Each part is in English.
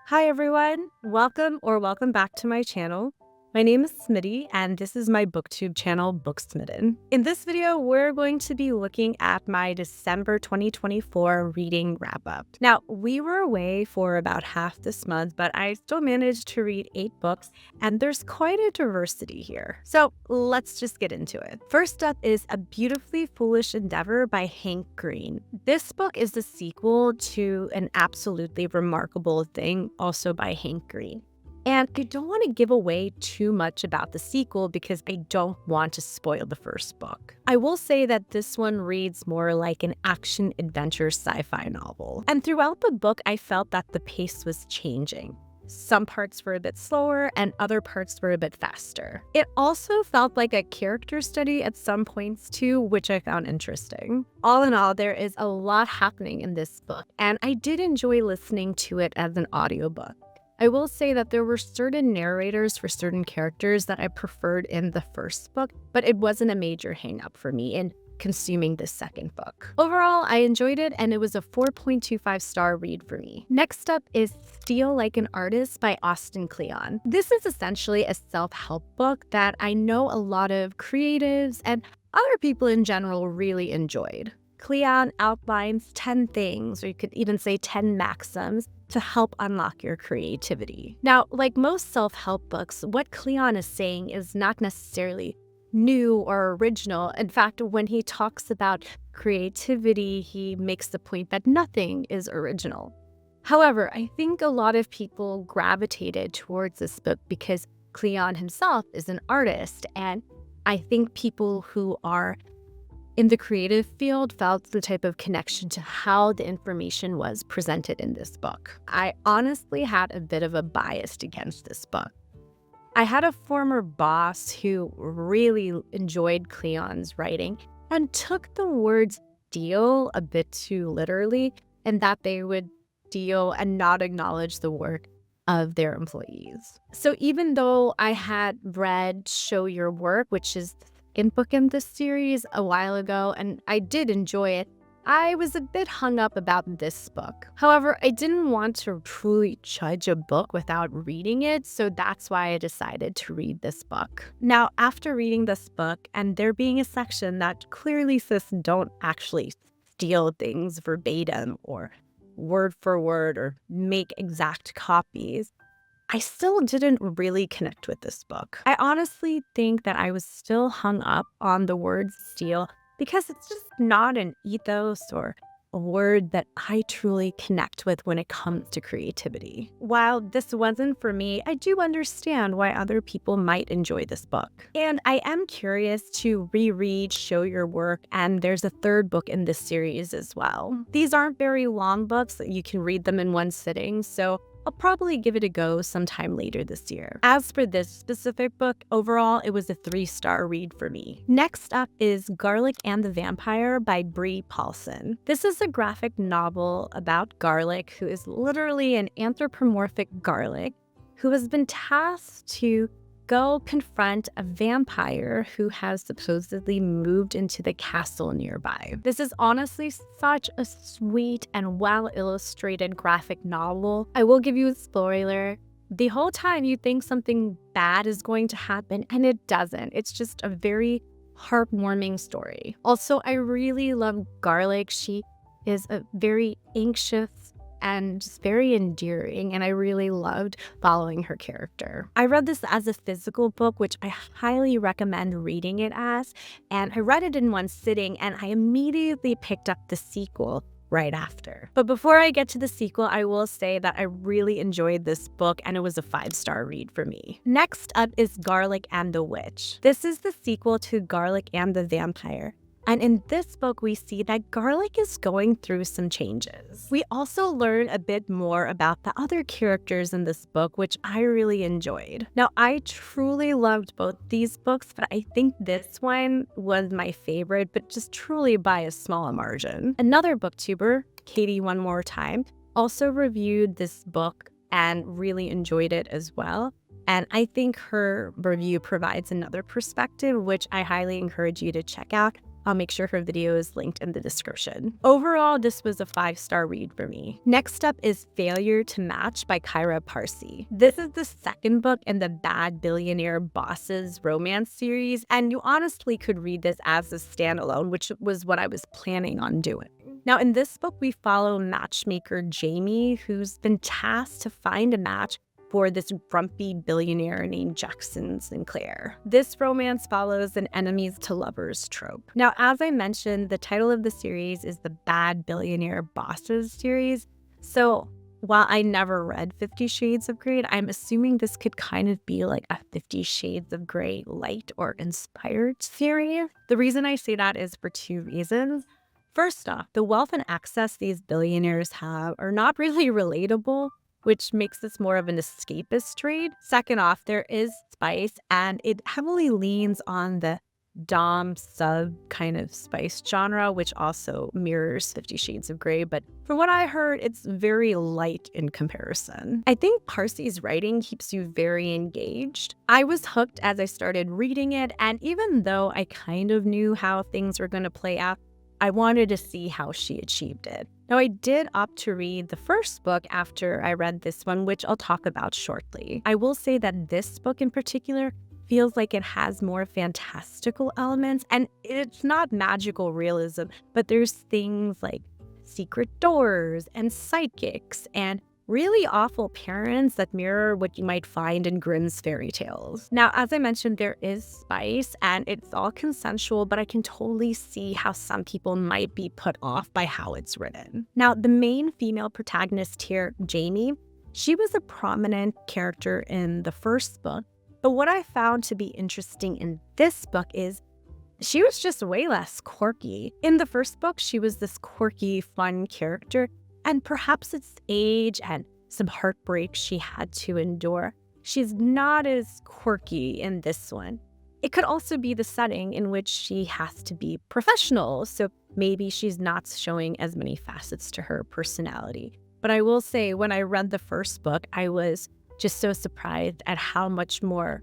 Hi everyone, welcome back to my channel. My name is Smitty and this is my booktube channel, Booksmitten. In this video, we're going to be looking at my December 2024 reading wrap-up. Now, we were away for about half this month, but I still managed to read 8 books and there's quite a diversity here. So let's just get into it. First up is A Beautifully Foolish Endeavor by Hank Green. This book is the sequel to An Absolutely Remarkable Thing, also by Hank Green. And I don't want to give away too much about the sequel because I don't want to spoil the first book. I will say that this one reads more like an action-adventure sci-fi novel. And throughout the book, I felt that the pace was changing. Some parts were a bit slower and other parts were a bit faster. It also felt like a character study at some points too, which I found interesting. All in all, there is a lot happening in this book, and I did enjoy listening to it as an audiobook. I will say that there were certain narrators for certain characters that I preferred in the first book, but it wasn't a major hang-up for me in consuming the second book. Overall, I enjoyed it and it was a 4.25 star read for me. Next up is Steal Like an Artist by Austin Kleon. This is essentially a self-help book that I know a lot of creatives and other people in general really enjoyed. Kleon outlines 10 things, or you could even say 10 maxims, to help unlock your creativity. Now, like most self-help books, what Kleon is saying is not necessarily new or original. In fact, when he talks about creativity, he makes the point that nothing is original. However, I think a lot of people gravitated towards this book because Kleon himself is an artist, and I think people who are in the creative field felt the type of connection to how the information was presented in this book. I honestly had a bit of a bias against this book. I had a former boss who really enjoyed Kleon's writing and took the words steal a bit too literally, and that they would steal and not acknowledge the work of their employees. So even though I had read Show Your Work, which is in book in this series a while ago, and I did enjoy it, I was a bit hung up about this book. However, I didn't want to truly judge a book without reading it, so that's why I decided to read this book. Now, after reading this book, and there being a section that clearly says don't actually steal things verbatim or word for word or make exact copies, I still didn't really connect with this book. I honestly think that I was still hung up on the word steal because it's just not an ethos or a word that I truly connect with when it comes to creativity. While this wasn't for me, I do understand why other people might enjoy this book. And I am curious to reread Show Your Work, and there's a third book in this series as well. These aren't very long books, you can read them in one sitting, so I'll probably give it a go sometime later this year. As for this specific book, overall, it was a 3-star read for me. Next up is Garlic and the Vampire by Bree Paulson. This is a graphic novel about Garlic, who is literally an anthropomorphic garlic who has been tasked to go confront a vampire who has supposedly moved into the castle nearby. This is honestly such a sweet and well-illustrated graphic novel. I will give you a spoiler. The whole time you think something bad is going to happen, and it doesn't. It's just a very heartwarming story. Also, I really love Garlic. She is a very anxious and just very endearing, and I really loved following her character. I read this as a physical book, which I highly recommend reading it as, and I read it in one sitting, and I immediately picked up the sequel right after. But before I get to the sequel, I will say that I really enjoyed this book, and it was a 5-star read for me. Next up is Garlic and the Witch. This is the sequel to Garlic and the Vampire. And in this book, we see that Garlic is going through some changes. We also learn a bit more about the other characters in this book, which I really enjoyed. Now, I truly loved both these books, but I think this one was my favorite, but just truly by a small margin. Another booktuber, Katie One More Time, also reviewed this book and really enjoyed it as well. And I think her review provides another perspective, which I highly encourage you to check out. I'll make sure her video is linked in the description. Overall, this was a 5-star read for me. Next up is Failure to Match by Kyra Parsi. This is the second book in the Bad Billionaire Bosses romance series, and you honestly could read this as a standalone, which was what I was planning on doing. Now, in this book, we follow matchmaker Jamie, who's been tasked to find a match for this grumpy billionaire named Jackson Sinclair. This romance follows an enemies to lovers trope. Now, as I mentioned, the title of the series is the Bad Billionaire Bosses series. So while I never read 50 Shades of Grey, I'm assuming this could kind of be like a 50 Shades of Grey light or inspired series. The reason I say that is for 2 reasons. First off, the wealth and access these billionaires have are not really relatable, which makes this more of an escapist trade. Second off, there is spice, and it heavily leans on the dom sub kind of spice genre, which also mirrors 50 Shades of Grey, but from what I heard, it's very light in comparison. I think Parsi's writing keeps you very engaged. I was hooked as I started reading it, and even though I kind of knew how things were going to play out, I wanted to see how she achieved it. Now, I did opt to read the first book after I read this one, which I'll talk about shortly. I will say that this book in particular feels like it has more fantastical elements, and it's not magical realism, but there's things like secret doors and psychics and really awful parents that mirror what you might find in Grimm's fairy tales. Now, as I mentioned, there is spice and it's all consensual, but I can totally see how some people might be put off by how it's written. Now, the main female protagonist here, Jamie, she was a prominent character in the first book, but what I found to be interesting in this book is she was just way less quirky. In the first book, she was this quirky, fun character, and perhaps it's age and some heartbreak she had to endure. She's not as quirky in this one. It could also be the setting in which she has to be professional, so maybe she's not showing as many facets to her personality. But I will say, when I read the first book, I was just so surprised at how much more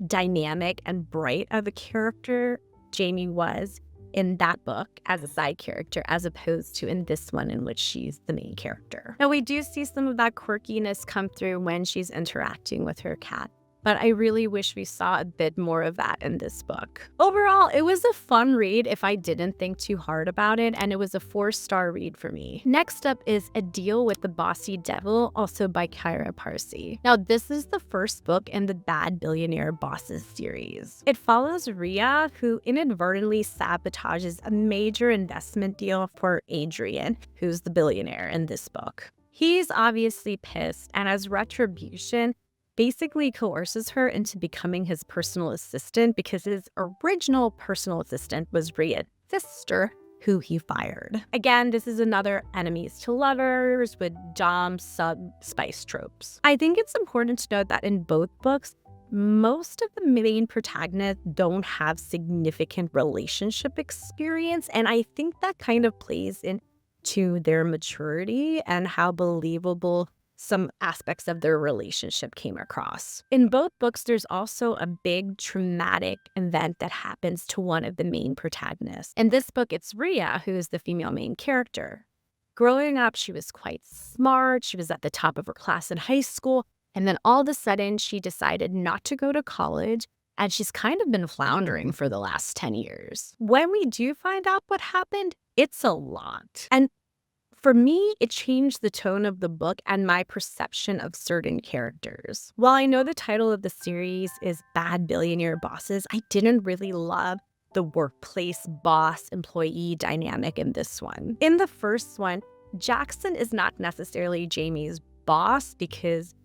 dynamic and bright of a character Jamie was in that book as a side character, as opposed to in this one in which she's the main character. Now, we do see some of that quirkiness come through when she's interacting with her cat, but I really wish we saw a bit more of that in this book. Overall, it was a fun read if I didn't think too hard about it, and it was a 4-star read for me. Next up is A Deal with the Bossy Devil, also by Kyra Parsi. Now, this is the first book in the Bad Billionaire Bosses series. It follows Rhea, who inadvertently sabotages a major investment deal for Adrian, who's the billionaire in this book. He's obviously pissed, and as retribution, basically coerces her into becoming his personal assistant because his original personal assistant was Rhea's sister, who he fired. Again, this is another enemies to lovers with dom sub spice tropes. I think it's important to note that in both books, most of the main protagonists don't have significant relationship experience, and I think that kind of plays into their maturity and how believable some aspects of their relationship came across. In both books, there's also a big traumatic event that happens to one of the main protagonists. In this book, it's Rhea, who is the female main character. Growing up, she was quite smart. She was at the top of her class in high school. And then all of a sudden, she decided not to go to college, and she's kind of been floundering for the last 10 years. When we do find out what happened, it's a lot. And for me, it changed the tone of the book and my perception of certain characters. While I know the title of the series is Bad Billionaire Bosses, I didn't really love the workplace boss-employee dynamic in this one. In the first one, Jackson is not necessarily Jamie's boss because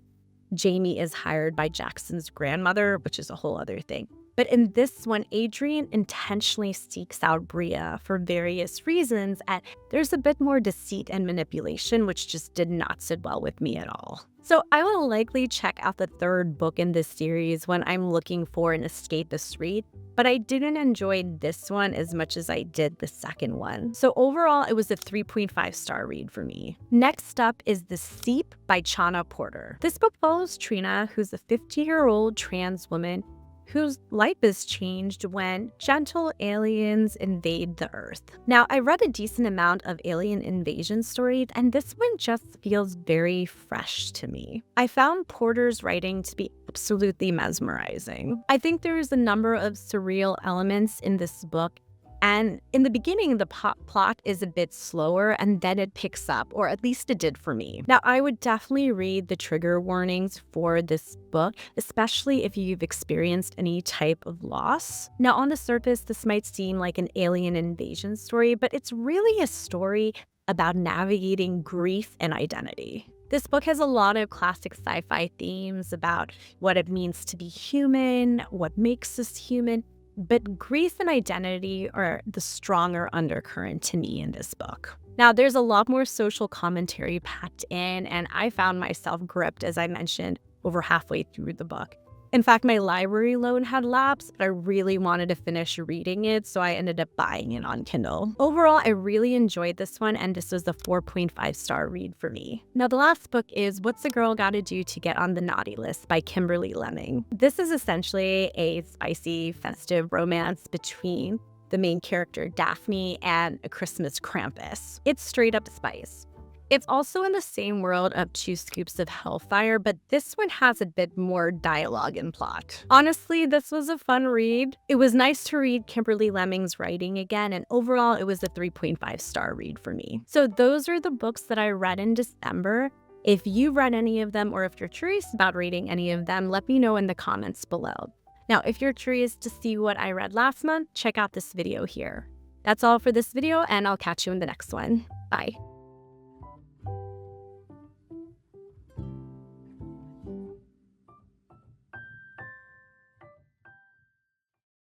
Jamie is hired by Jackson's grandmother, which is a whole other thing. But in this one, Adrian intentionally seeks out Rhea for various reasons, and there's a bit more deceit and manipulation, which just did not sit well with me at all. So I will likely check out the third book in this series when I'm looking for an escapist read, but I didn't enjoy this one as much as I did the second one. So overall, it was a 3.5-star read for me. Next up is The Seep by Chana Porter. This book follows Trina, who's a 50-year-old trans woman whose life is changed when gentle aliens invade the Earth. Now, I read a decent amount of alien invasion stories, and this one just feels very fresh to me. I found Porter's writing to be absolutely mesmerizing. I think there is a number of surreal elements in this book, and in the beginning, the plot is a bit slower and then it picks up, or at least it did for me. Now, I would definitely read the trigger warnings for this book, especially if you've experienced any type of loss. Now, on the surface, this might seem like an alien invasion story, but it's really a story about navigating grief and identity. This book has a lot of classic sci-fi themes about what it means to be human, what makes us human, but grief and identity are the stronger undercurrent to me in this book. Now, there's a lot more social commentary packed in, and I found myself gripped, as I mentioned, over halfway through the book. In fact, my library loan had lapsed, but I really wanted to finish reading it, so I ended up buying it on Kindle. Overall, I really enjoyed this one, and this was a 4.5-star read for me. Now, the last book is What's a Girl Gotta Do to Get on the Naughty List by Kimberly Lemming. This is essentially a spicy, festive romance between the main character, Daphne, and a Christmas Krampus. It's straight up spice. It's also in the same world of Two Scoops of Hellfire, but this one has a bit more dialogue and plot. Honestly, this was a fun read. It was nice to read Kimberly Lemming's writing again, and overall, it was a 3.5-star read for me. So those are the books that I read in December. If you read any of them, or if you're curious about reading any of them, let me know in the comments below. Now, if you're curious to see what I read last month, check out this video here. That's all for this video, and I'll catch you in the next one. Bye.